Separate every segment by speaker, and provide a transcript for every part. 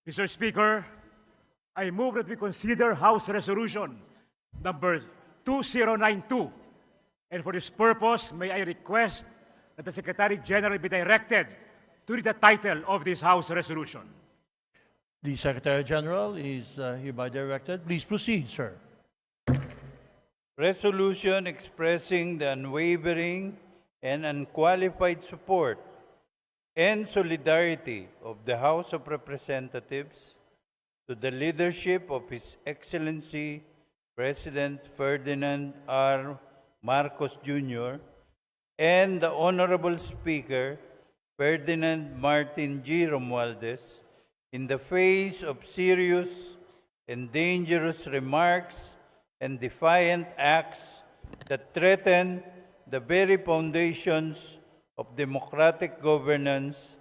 Speaker 1: Mr. Speaker, I move that we consider House Resolution number 2092. And for this purpose, may I request that the Secretary General be directed to read the title of this House Resolution.
Speaker 2: The Secretary General is hereby directed. Please proceed, sir.
Speaker 3: Resolution expressing the unwavering and unqualified support and solidarity of the House of Representatives to the leadership of His Excellency President Ferdinand R. Marcos Jr. and the Honorable Speaker Ferdinand Martin G. Romualdez in the face of serious and dangerous remarks and defiant acts that threaten the very foundations of democratic governance,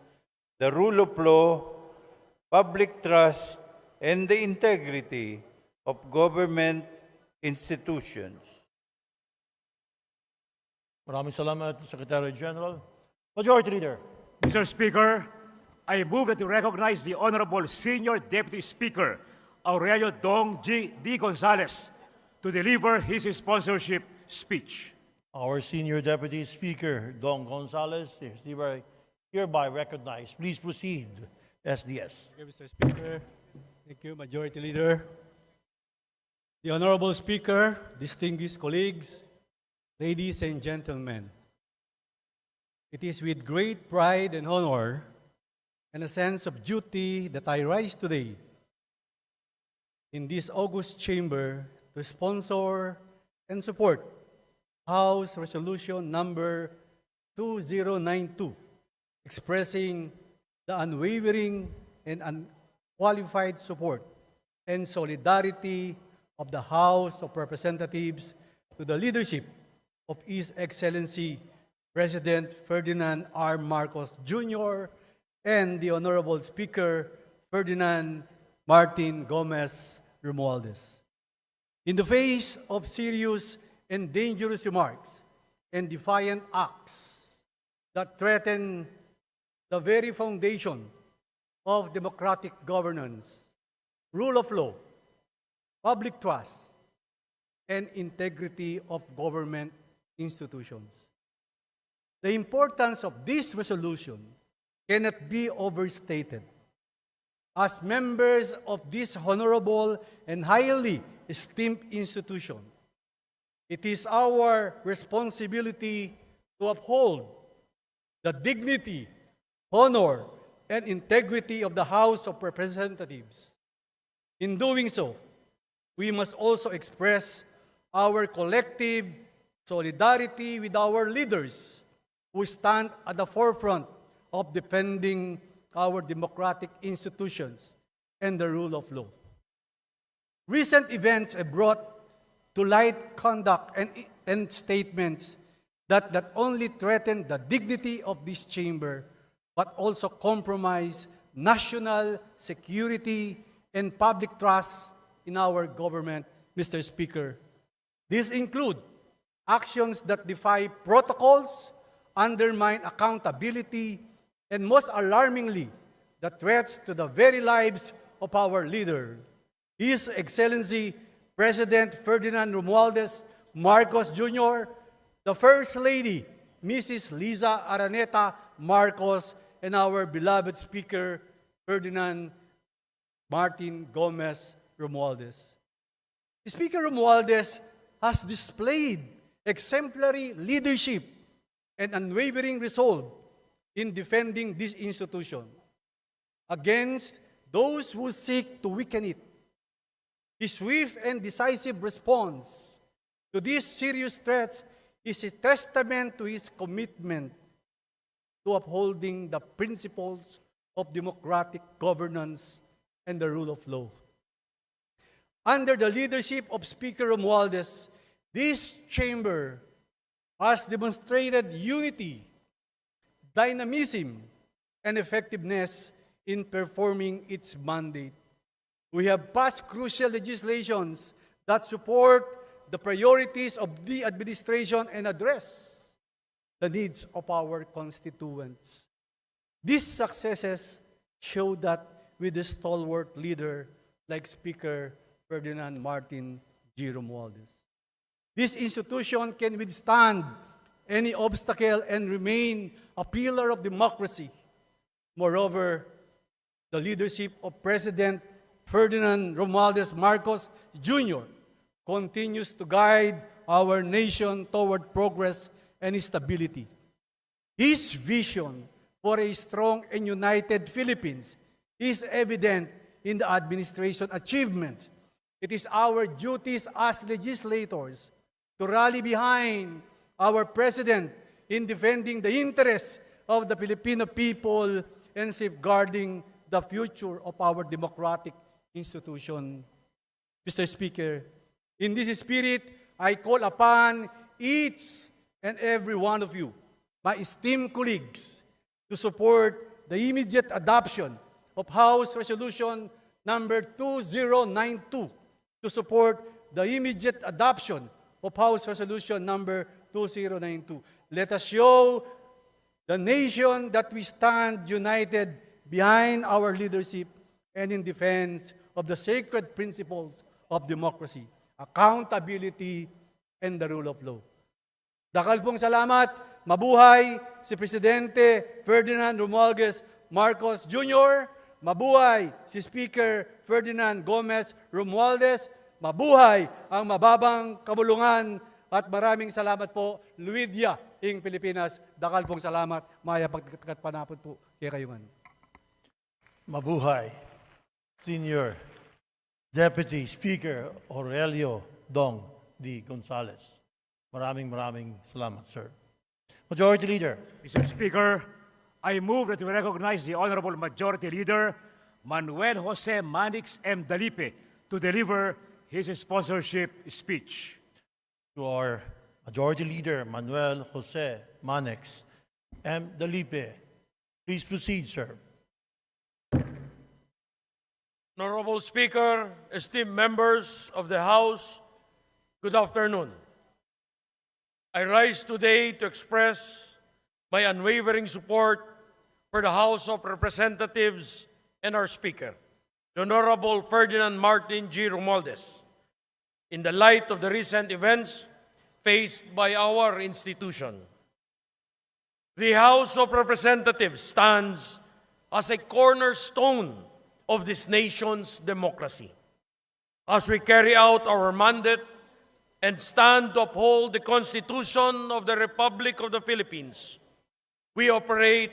Speaker 3: the rule of law, public trust, and the integrity of government institutions.
Speaker 2: Maraming salamat, Secretary General. Majority Leader.
Speaker 1: Mr. Speaker, I move that we recognize the Honorable Senior Deputy Speaker Aurelio Dong G. D. Gonzales to deliver his sponsorship speech.
Speaker 2: Our Senior Deputy Speaker, Dong Gonzales, is hereby recognized. Please proceed, SDS.
Speaker 4: Thank you, Mr. Speaker. Thank you, Majority Leader. The Honorable Speaker, distinguished colleagues, ladies and gentlemen, it is with great pride and honor and a sense of duty that I rise today in this august chamber to sponsor and support House Resolution number 2092, expressing the unwavering and unqualified support and solidarity of the House of Representatives to the leadership of His Excellency President Ferdinand R. Marcos Jr. and the Honorable Speaker Ferdinand Martin Gomez Romualdez. In the face of serious and dangerous remarks and defiant acts that threaten the very foundation of democratic governance, rule of law, public trust, and integrity of government institutions. The importance of this resolution cannot be overstated. As members of this honorable and highly esteemed institution, it is our responsibility to uphold the dignity, honor, and integrity of the House of Representatives. In doing so, we must also express our collective solidarity with our leaders who stand at the forefront of defending our democratic institutions and the rule of law. Recent events have brought to light conduct and statements that not only threaten the dignity of this chamber, but also compromise national security and public trust in our government, Mr. Speaker. These include actions that defy protocols, undermine accountability, and most alarmingly, the threats to the very lives of our leader, His Excellency President Ferdinand Romualdez Marcos Jr., the First Lady, Mrs. Liza Araneta Marcos, and our beloved Speaker, Ferdinand Martin Gomez Romualdez. Speaker Romualdez has displayed exemplary leadership and unwavering resolve in defending this institution against those who seek to weaken it. His swift and decisive response to these serious threats is a testament to his commitment to upholding the principles of democratic governance and the rule of law. Under the leadership of Speaker Romualdez, this chamber has demonstrated unity, dynamism, and effectiveness in performing its mandate. We have passed crucial legislations that support the priorities of the administration and address the needs of our constituents. These successes show that with a stalwart leader like Speaker Ferdinand Martin G. Romualdez. This institution can withstand any obstacle and remain a pillar of democracy. Moreover, the leadership of President Ferdinand Romualdez Marcos Jr. continues to guide our nation toward progress and stability. His vision for a strong and united Philippines is evident in the administration achievements. It is our duties as legislators to rally behind our President in defending the interests of the Filipino people and safeguarding the future of our democratic institution. Mr. Speaker, in this spirit, I call upon each and every one of you, my esteemed colleagues, to support the immediate adoption of House Resolution number 2092, to support the immediate adoption of House Resolution number 2092. Let us show the nation that we stand united behind our leadership and in defense of the sacred principles of democracy, accountability, and the rule of law. Dakal pong salamat. Mabuhay si Presidente Ferdinand Romualdez Marcos Jr. Mabuhay si Speaker Ferdinand Gomez Romualdez. Mabuhay ang mababang kabulungan. At maraming salamat po, Luidia, ing Pilipinas. Dakal pong salamat. Maya pagkat panapot po kay kayungan.
Speaker 2: Mabuhay, Senior Deputy Speaker Aurelio Dong D. Gonzales. Maraming salamat, sir. Majority Leader.
Speaker 1: Mr. Speaker, I move that we recognize the Honorable Majority Leader, Manuel Jose Manix M. Dalipe, to deliver his sponsorship speech.
Speaker 2: To our Majority Leader, Manuel Jose Manix M. Dalipe. Please proceed, sir.
Speaker 5: Honorable Speaker, esteemed members of the House, good afternoon. I rise today to express my unwavering support for the House of Representatives and our Speaker, the Honorable Ferdinand Martin G. Romualdez, in the light of the recent events faced by our institution. The House of Representatives stands as a cornerstone of this nation's democracy. As we carry out our mandate and stand to uphold the Constitution of the Republic of the Philippines, we operate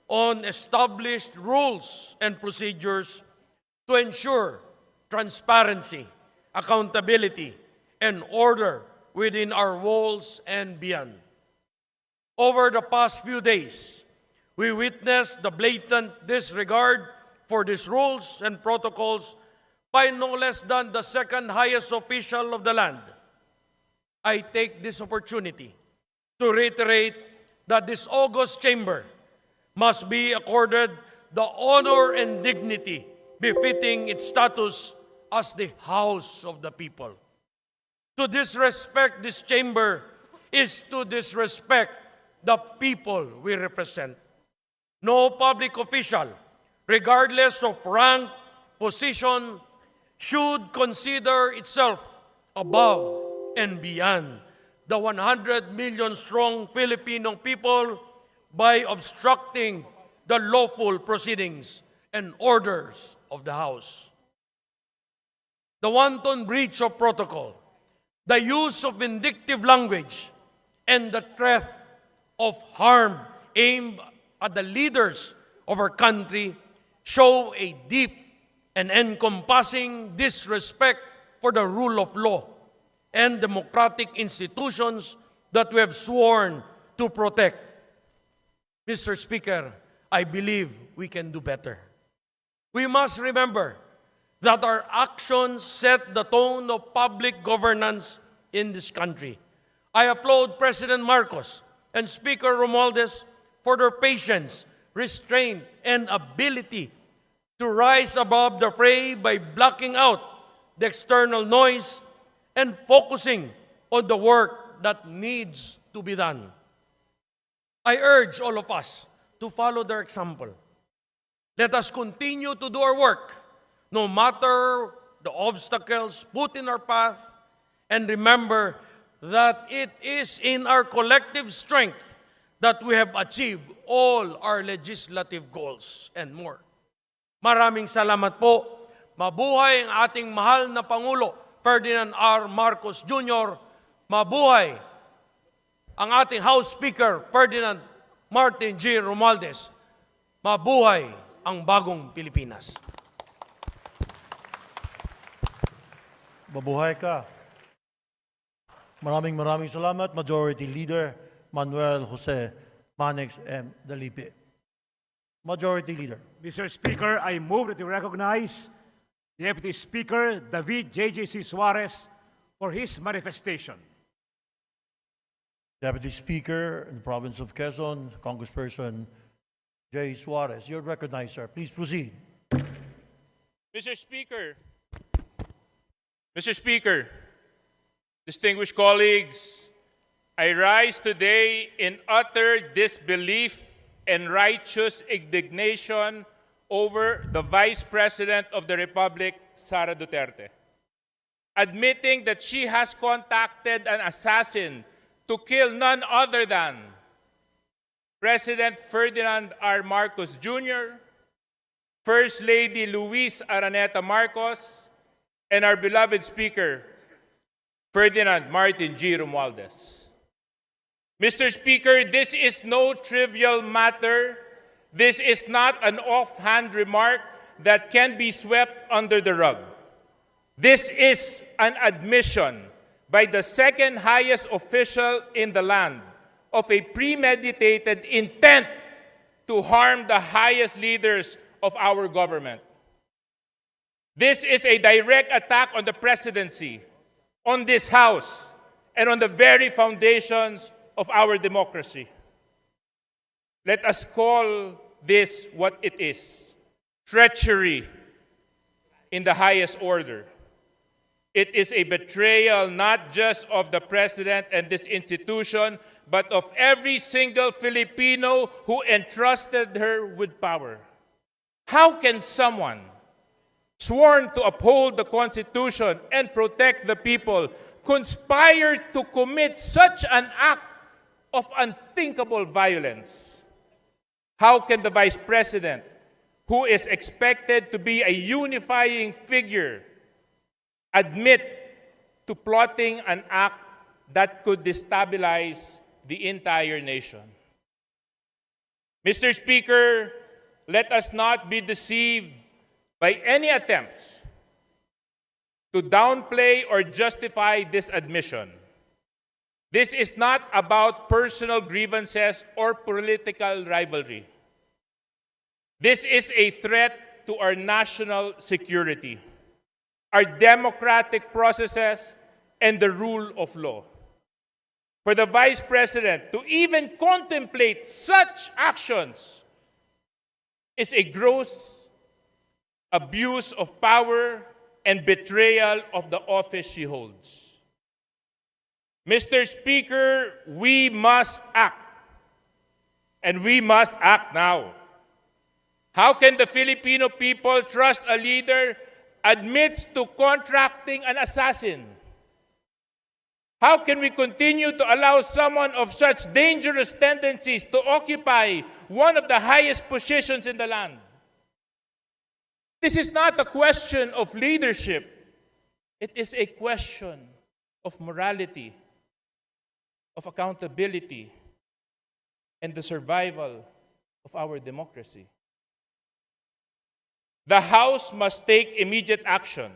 Speaker 5: on established rules and procedures to ensure transparency, accountability, and order within our walls and beyond. Over the past few days, we witnessed the blatant disregard for these rules and protocols by no less than the second highest official of the land. I take this opportunity to reiterate that this august chamber must be accorded the honor and dignity befitting its status as the House of the People. To disrespect this chamber is to disrespect the people we represent. No public official, regardless of rank, position, should consider itself above and beyond the 100 million strong Filipino people by obstructing the lawful proceedings and orders of the House. The wanton breach of protocol, the use of vindictive language, and the threat of harm aimed at the leaders of our country show a deep and encompassing disrespect for the rule of law and democratic institutions that we have sworn to protect. Mr. Speaker, I believe we can do better. We must remember that our actions set the tone of public governance in this country. I applaud President Marcos and Speaker Romualdez for their patience, restraint, and ability to rise above the fray by blocking out the external noise and focusing on the work that needs to be done. I urge all of us to follow their example. Let us continue to do our work, no matter the obstacles put in our path, and remember that it is in our collective strength that we have achieved all our legislative goals and more. Maraming salamat po. Mabuhay ang ating mahal na Pangulo, Ferdinand R. Marcos Jr. Mabuhay ang ating House Speaker, Ferdinand Martin G. Romualdez. Mabuhay ang bagong Pilipinas.
Speaker 2: Mabuhay ka. Maraming salamat, Majority Leader Manuel Jose Manex M. Dalipe. Majority Leader.
Speaker 1: Mr. Speaker, I move that you recognize Deputy Speaker David J.J.C. Suarez for his manifestation.
Speaker 2: Deputy Speaker in the province of Quezon, Congressperson J. Suarez. You're recognized, sir. Please proceed.
Speaker 6: Mr. Speaker, distinguished colleagues, I rise today in utter disbelief and righteous indignation over the Vice President of the Republic, Sara Duterte, admitting that she has contacted an assassin to kill none other than President Ferdinand R. Marcos Jr., First Lady Luis Araneta Marcos, and our beloved Speaker, Ferdinand Martin G. Romualdez. Mr. Speaker, this is no trivial matter. This is not an offhand remark that can be swept under the rug. This is an admission by the second highest official in the land of a premeditated intent to harm the highest leaders of our government. This is a direct attack on the presidency, on this House, and on the very foundations of our democracy. Let us call this what it is: treachery in the highest order. It is a betrayal not just of the President and this institution, but of every single Filipino who entrusted her with power. How can someone sworn to uphold the Constitution and protect the people conspire to commit such an act of unthinkable violence? How can the Vice President, who is expected to be a unifying figure, admit to plotting an act that could destabilize the entire nation? Mr. Speaker, let us not be deceived by any attempts to downplay or justify this admission. This is not about personal grievances or political rivalry. This is a threat to our national security, our democratic processes, and the rule of law. For the Vice President to even contemplate such actions is a gross abuse of power and betrayal of the office she holds. Mr. Speaker, we must act, and we must act now. How can the Filipino people trust a leader admits to contracting an assassin? How can we continue to allow someone of such dangerous tendencies to occupy one of the highest positions in the land? This is not a question of leadership. It is a question of morality, of accountability, and the survival of our democracy. The House must take immediate action.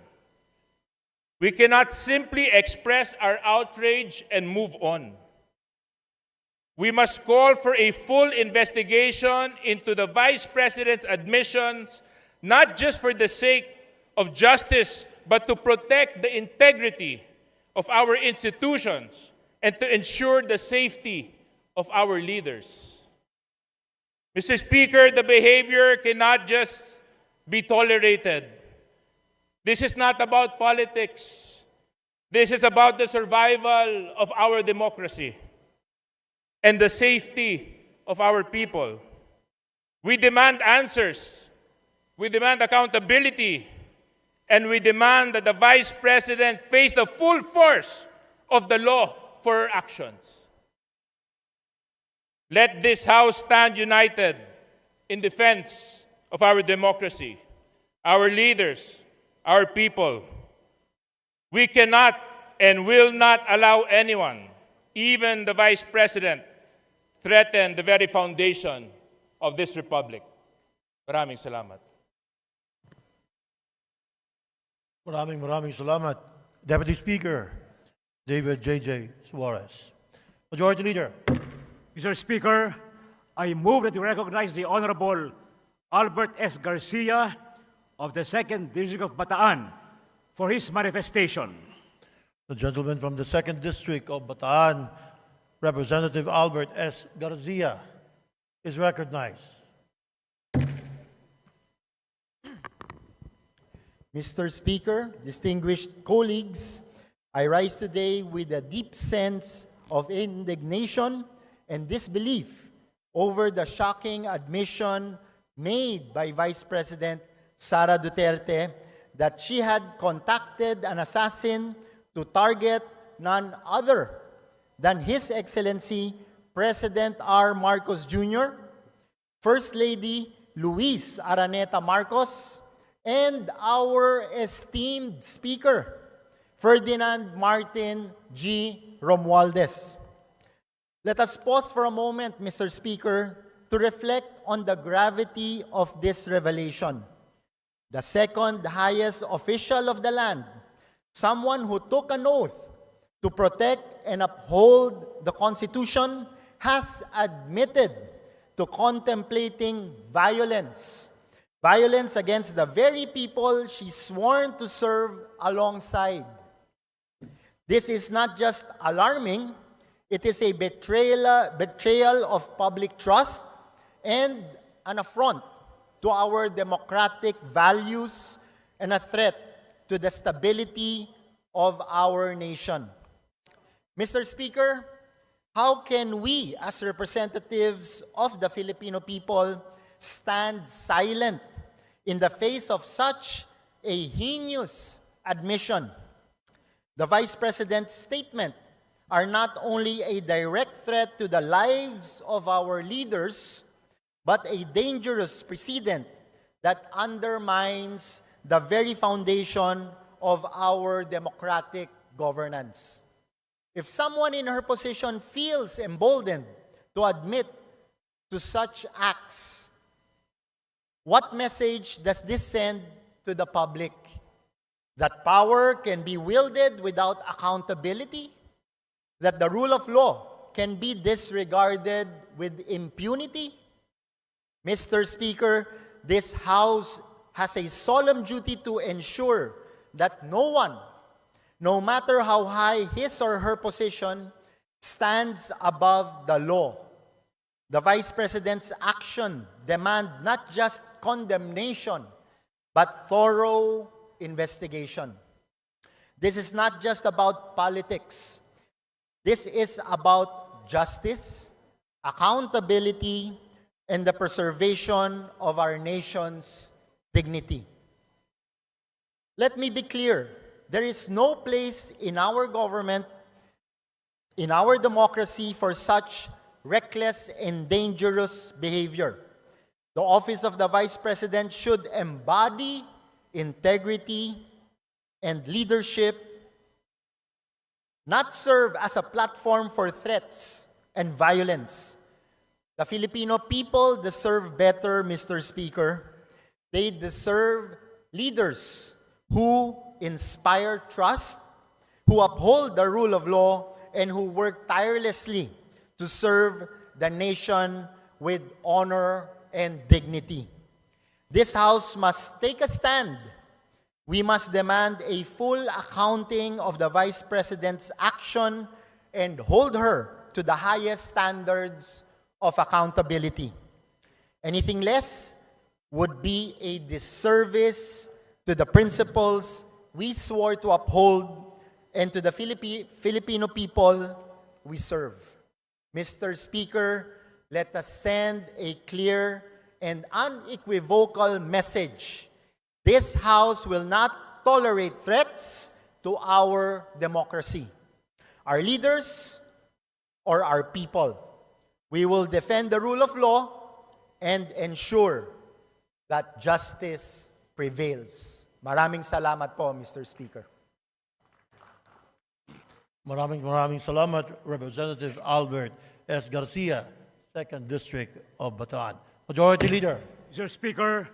Speaker 6: We cannot simply express our outrage and move on. We must call for a full investigation into the Vice President's admissions, not just for the sake of justice, but to protect the integrity of our institutions and to ensure the safety of our leaders. Mr. Speaker, the behavior cannot just be tolerated. This is not about politics. This is about the survival of our democracy and the safety of our people. We demand answers We demand accountability, and we demand that the Vice President face the full force of the law for her actions. Let this House stand united in defense of our democracy, our leaders, our people. We cannot and will not allow anyone, even the Vice President, threaten the very foundation of this republic. Maraming salamat.
Speaker 2: Maraming salamat. Deputy Speaker David J.J. Suarez. Majority Leader.
Speaker 1: Mr. Speaker, I move that we recognize the Honorable Albert S. Garcia of the 2nd District of Bataan for his manifestation.
Speaker 2: The gentleman from the 2nd District of Bataan, Representative Albert S. Garcia, is recognized.
Speaker 7: Mr. Speaker, distinguished colleagues, I rise today with a deep sense of indignation and disbelief over the shocking admission made by Vice President Sara Duterte that she had contacted an assassin to target none other than His Excellency President R. Marcos Jr., First Lady Luis Araneta Marcos, and our esteemed Speaker, Ferdinand Martin G. Romualdez. Let us pause for a moment, Mr. Speaker, to reflect on the gravity of this revelation. The second highest official of the land, someone who took an oath to protect and uphold the Constitution, has admitted to contemplating violence against the very people she sworn to serve alongside. This is not just alarming, it is a betrayal of public trust and an affront to our democratic values and a threat to the stability of our nation. Mr. Speaker, how can we as representatives of the Filipino people stand silent in the face of such a heinous admission? The Vice President's statement are not only a direct threat to the lives of our leaders, but a dangerous precedent that undermines the very foundation of our democratic governance. If someone in her position feels emboldened to admit to such acts, what message does this send to the public? That power can be wielded without accountability? That the rule of law can be disregarded with impunity? Mr. Speaker, this House has a solemn duty to ensure that no one, no matter how high his or her position, stands above the law. The Vice President's action demand not just condemnation, but thorough investigation. This is not just about politics. This is about justice, accountability, and the preservation of our nation's dignity. Let me be clear, there is no place in our government, in our democracy, for such reckless and dangerous behavior. The office of the Vice President should embody integrity and leadership, not serve as a platform for threats and violence. The Filipino people deserve better, Mr. Speaker. They deserve leaders who inspire trust, who uphold the rule of law, and who work tirelessly to serve the nation with honor and dignity. This House must take a stand. We must demand a full accounting of the Vice President's action and hold her to the highest standards of accountability. Anything less would be a disservice to the principles we swore to uphold and to the Filipino people we serve. Mr. Speaker, let us send a clear and unequivocal message. This House will not tolerate threats to our democracy, our leaders, or our people. We will defend the rule of law and ensure that justice prevails. Maraming salamat po, Mr. Speaker.
Speaker 2: Maraming salamat, Representative Albert S. Garcia, 2nd District of Bataan. Majority Leader.
Speaker 1: Mr. Speaker,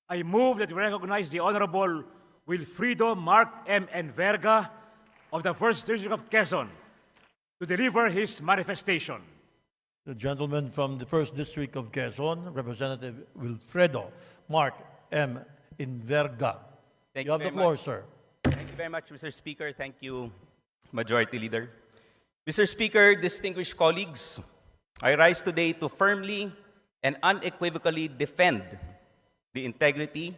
Speaker 1: I move that we recognize the Honorable Wilfrido Mark M. Enverga of the 1st District of Quezon to deliver his manifestation.
Speaker 2: The gentleman from the 1st District of Quezon, Representative Wilfredo Mark M. Enverga.
Speaker 8: Thank
Speaker 2: You have
Speaker 8: you
Speaker 2: the
Speaker 8: very
Speaker 2: floor,
Speaker 8: much.
Speaker 2: sir.
Speaker 8: Thank you very much, Mr. Speaker. Thank you, Majority Leader. Mr. Speaker, distinguished colleagues, I rise today to firmly and unequivocally defend the integrity,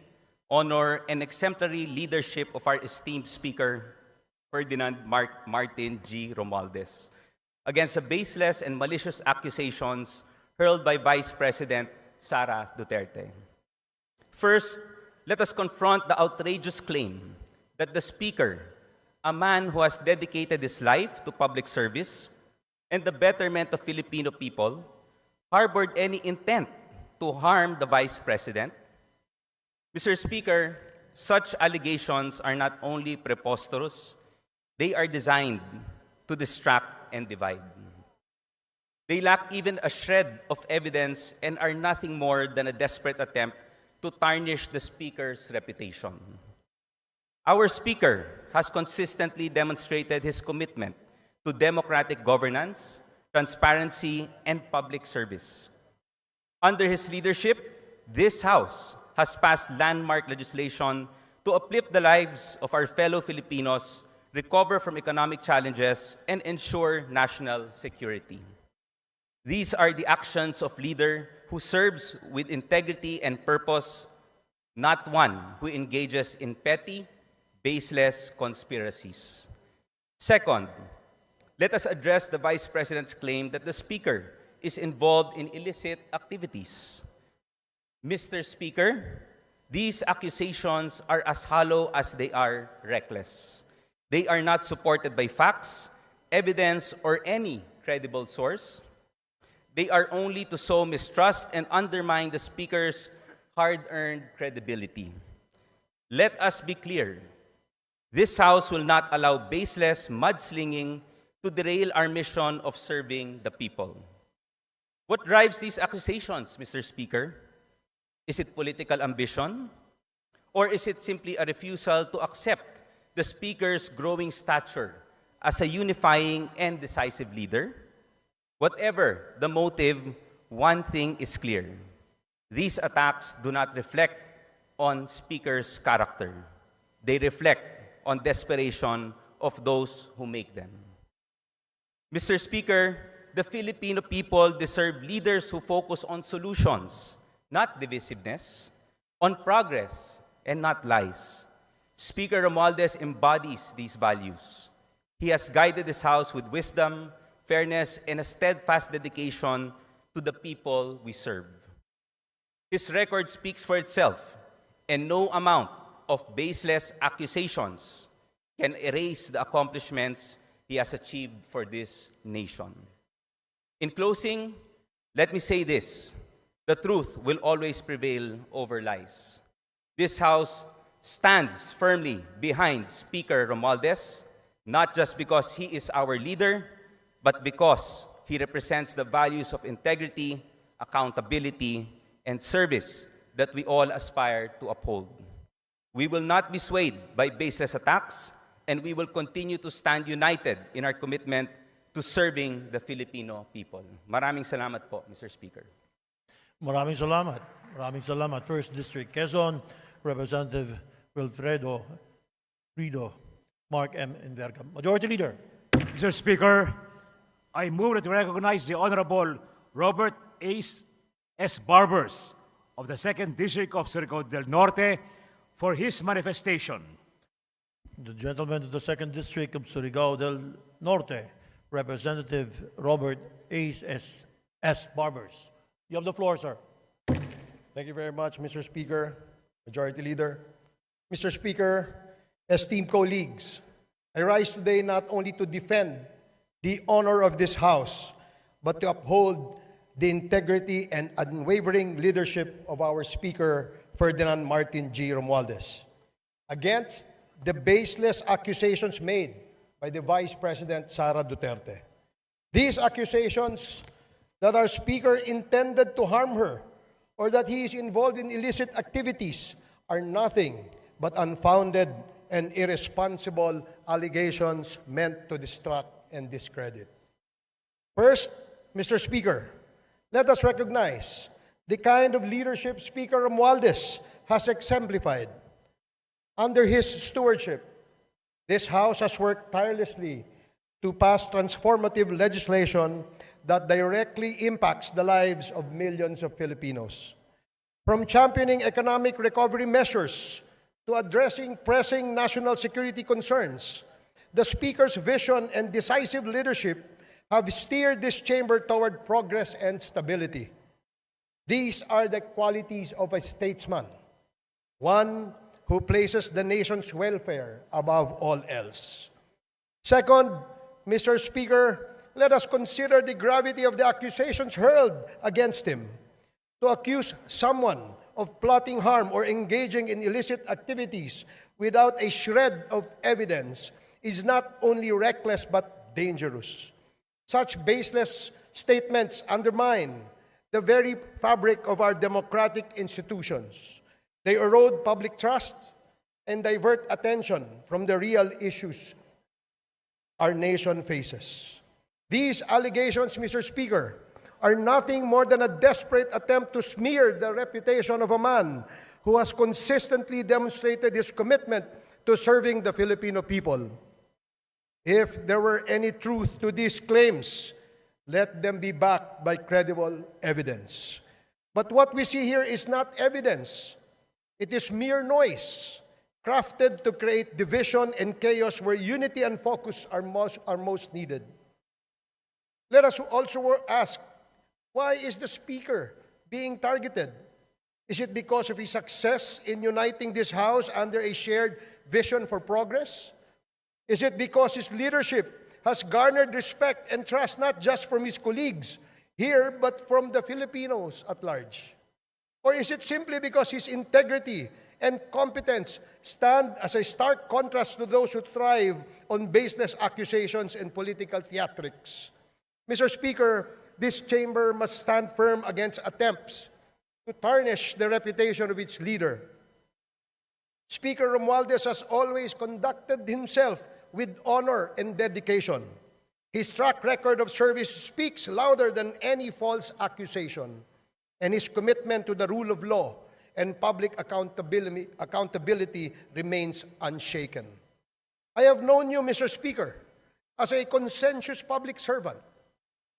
Speaker 8: honor, and exemplary leadership of our esteemed Speaker, Ferdinand Martin G. Romualdez, against the baseless and malicious accusations hurled by Vice President Sara Duterte. First, let us confront the outrageous claim that the Speaker, a man who has dedicated his life to public service and the betterment of Filipino people, harbored any intent to harm the Vice President. Mr. Speaker, such allegations are not only preposterous, they are designed to distract and divide. They lack even a shred of evidence and are nothing more than a desperate attempt to tarnish the Speaker's reputation. Our Speaker has consistently demonstrated his commitment to democratic governance, transparency, and public service. Under his leadership, this House has passed landmark legislation to uplift the lives of our fellow Filipinos, recover from economic challenges, and ensure national security. These are the actions of a leader who serves with integrity and purpose, not one who engages in petty, baseless conspiracies. Second, let us address the Vice President's claim that the Speaker is involved in illicit activities. Mr. Speaker, these accusations are as hollow as they are reckless. They are not supported by facts, evidence, or any credible source. They are only to sow mistrust and undermine the Speaker's hard-earned credibility. Let us be clear. This House will not allow baseless mudslinging to derail our mission of serving the people. What drives these accusations, Mr. Speaker? Is it political ambition? Or is it simply a refusal to accept the Speaker's growing stature as a unifying and decisive leader? Whatever the motive, one thing is clear. These attacks do not reflect on Speaker's character. They reflect on desperation of those who make them. Mr. Speaker, the Filipino people deserve leaders who focus on solutions, not divisiveness, on progress, and not lies. Speaker Romualdez embodies these values. He has guided this House with wisdom, fairness, and a steadfast dedication to the people we serve. His record speaks for itself, and no amount of baseless accusations can erase the accomplishments he has achieved for this nation. In closing, let me say this: the truth will always prevail over lies. This House stands firmly behind Speaker Romualdez, not just because he is our leader, but because he represents the values of integrity, accountability, and service that we all aspire to uphold. We will not be swayed by baseless attacks, and we will continue to stand united in our commitment to serving the Filipino people. Maraming salamat po, Mr. Speaker.
Speaker 2: Maraming salamat. Maraming salamat. 1st District, Quezon, Representative Wilfredo Mark M. Enverga. Majority Leader.
Speaker 1: Mr. Speaker, I move that we recognize the Honorable Robert S. Barbers of the 2nd District of Surigao del Norte for his manifestation.
Speaker 2: The gentleman of the 2nd District of Surigao del Norte, Representative Robert S. Barbers. You have the floor, sir.
Speaker 9: Thank you very much, Mr. Speaker, Majority Leader. Mr. Speaker, esteemed colleagues, I rise today not only to defend the honor of this House, but to uphold the integrity and unwavering leadership of our Speaker, Ferdinand Martin G. Romualdez, against the baseless accusations made by the Vice President Sara Duterte. These accusations that our Speaker intended to harm her or that he is involved in illicit activities are nothing but unfounded and irresponsible allegations meant to distract and discredit. First, Mr. Speaker, let us recognize the kind of leadership Speaker Romualdez has exemplified. Under his stewardship, this House has worked tirelessly to pass transformative legislation that directly impacts the lives of millions of Filipinos. From championing economic recovery measures to addressing pressing national security concerns, the Speaker's vision and decisive leadership have steered this chamber toward progress and stability. These are the qualities of a statesman, one who places the nation's welfare above all else. Second, Mr. Speaker, let us consider the gravity of the accusations hurled against him. To accuse someone of plotting harm or engaging in illicit activities without a shred of evidence is not only reckless but dangerous. Such baseless statements undermine the very fabric of our democratic institutions. They erode public trust and divert attention from the real issues our nation faces. These allegations, Mr. Speaker, are nothing more than a desperate attempt to smear the reputation of a man who has consistently demonstrated his commitment to serving the Filipino people. If there were any truth to these claims, let them be backed by credible evidence. But what we see here is not evidence. It is mere noise, crafted to create division and chaos where unity and focus are most needed. Let us also ask, why is the Speaker being targeted? Is it because of his success in uniting this House under a shared vision for progress? Is it because his leadership has garnered respect and trust not just from his colleagues here, but from the Filipinos at large? Or is it simply because his integrity and competence stand as a stark contrast to those who thrive on baseless accusations and political theatrics? Mr. Speaker, this chamber must stand firm against attempts to tarnish the reputation of its leader. Speaker Romualdez has always conducted himself with honor and dedication. His track record of service speaks louder than any false accusation, and his commitment to the rule of law and public accountability remains unshaken. I have known you, Mr. Speaker, as a conscientious public servant.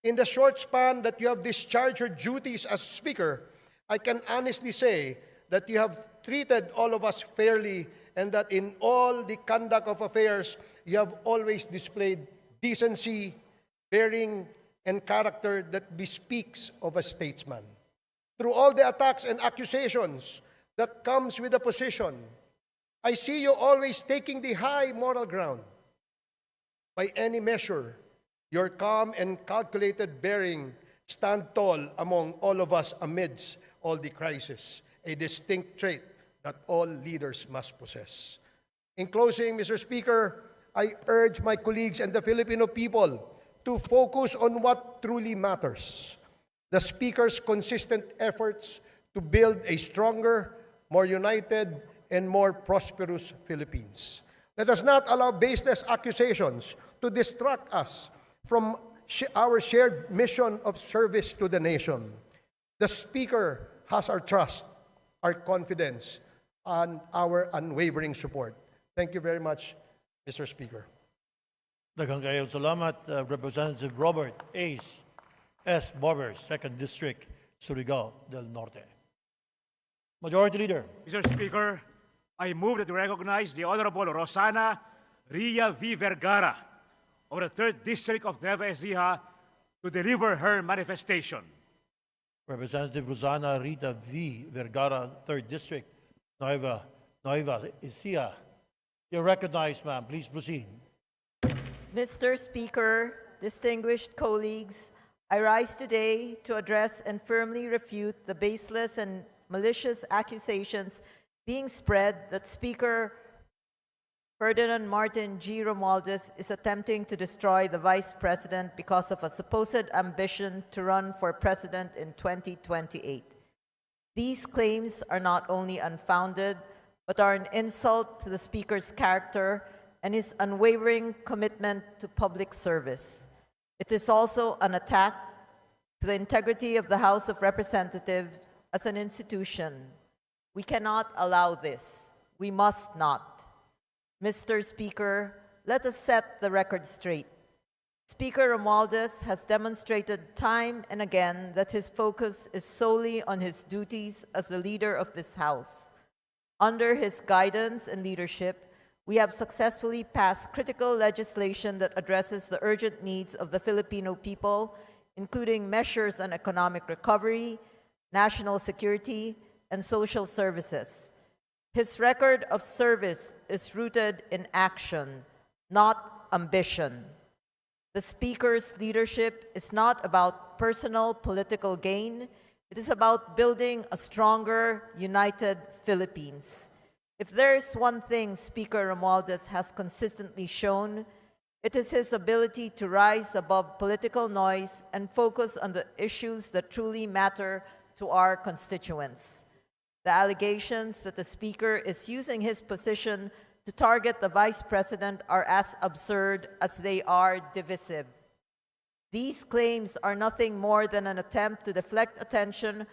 Speaker 9: In the short span that you have discharged your duties as Speaker, I can honestly say that you have treated all of us fairly and that in all the conduct of affairs, you have always displayed decency, bearing, and character that bespeaks of a statesman. Through all the attacks and accusations that comes with a position, I see you always taking the high moral ground. By any measure, your calm and calculated bearing stand tall among all of us amidst all the crisis, a distinct trait that all leaders must possess. In closing, Mr. Speaker, I urge my colleagues and the Filipino people to focus on what truly matters: the Speaker's consistent efforts to build a stronger, more united, and more prosperous Philippines. Let us not allow baseless accusations to distract us from our shared mission of service to the nation. The Speaker has our trust, our confidence, and our unwavering support. Thank you very much, Mr. Speaker.
Speaker 2: Daghang kayong salamat, Representative Robert S. Barbers, 2nd District, Surigao del Norte. Majority Leader.
Speaker 1: Mr. Speaker, I move that we recognize the Honorable Rosana Ria V. Vergara of the 3rd District of Nueva Ecija to deliver her manifestation.
Speaker 2: Representative Rosana Rita V. Vergara, 3rd District, Nueva Ecija. You're recognized, ma'am. Please proceed.
Speaker 10: Mr. Speaker, distinguished colleagues, I rise today to address and firmly refute the baseless and malicious accusations being spread that Speaker Ferdinand Martin G. Romualdez is attempting to destroy the Vice President because of a supposed ambition to run for President in 2028. These claims are not only unfounded, but are an insult to the Speaker's character and his unwavering commitment to public service. It is also an attack to the integrity of the House of Representatives as an institution. We cannot allow this. We must not. Mr. Speaker, let us set the record straight. Speaker Romualdez has demonstrated time and again that his focus is solely on his duties as the leader of this House. Under his guidance and leadership, we have successfully passed critical legislation that addresses the urgent needs of the Filipino people, including measures on economic recovery, national security, and social services. His record of service is rooted in action, not ambition. The Speaker's leadership is not about personal political gain. It is about building a stronger, united Philippines. If there is one thing Speaker Romualdez has consistently shown, it is his ability to rise above political noise and focus on the issues that truly matter to our constituents. The allegations that the Speaker is using his position to target the Vice President are as absurd as they are divisive. These claims are nothing more than an attempt to deflect attention